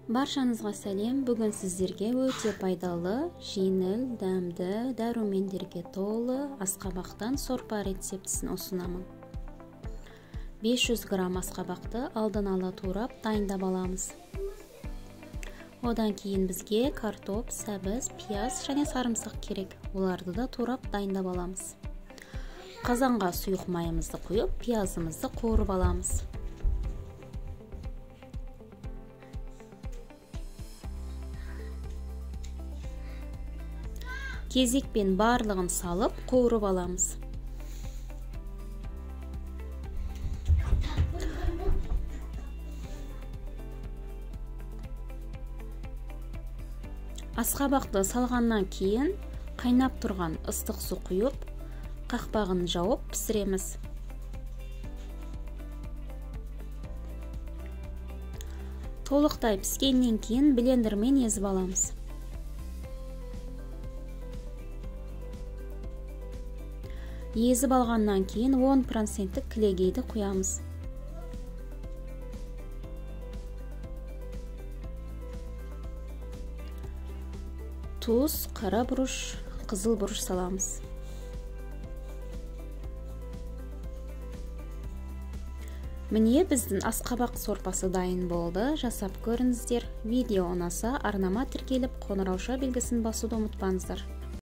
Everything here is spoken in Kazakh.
Баршаңызға сәлем. Бүгін сіздерге өте пайдалы, жеңіл, дәмді, дәрумендерге толы асқабақтан сорпа рецептісін ұсынамын. 500 грамм асқабақты алдын ала турап дайындап аламыз. Одан кейін бізге картоп, сәбіз, пияз және сарымсақ керек. Оларды да турап дайындап аламыз. Қазанға сұйық майымызды құйып, пиязымызды қуырып аламыз. Кезекпен барлығын салып, қуырып аламыз. Асқабақты салғаннан кейін қайнап тұрған ыстық су құйып, қақпағын жауып пісіреміз. Толықтай піскеннен кейін блендермен езіп аламыз. Езіп алғаннан кейін 10% кілегейді құямыз. Тұз, қара бұрыш, қызыл бұрыш саламыз. Міне біздің асқабақ сорпасы дайын болды. Жасап көріңіздер. Видео ұнаса арнама тіркеліп, қоңырауша белгісін басуды ұмытпаңыздар.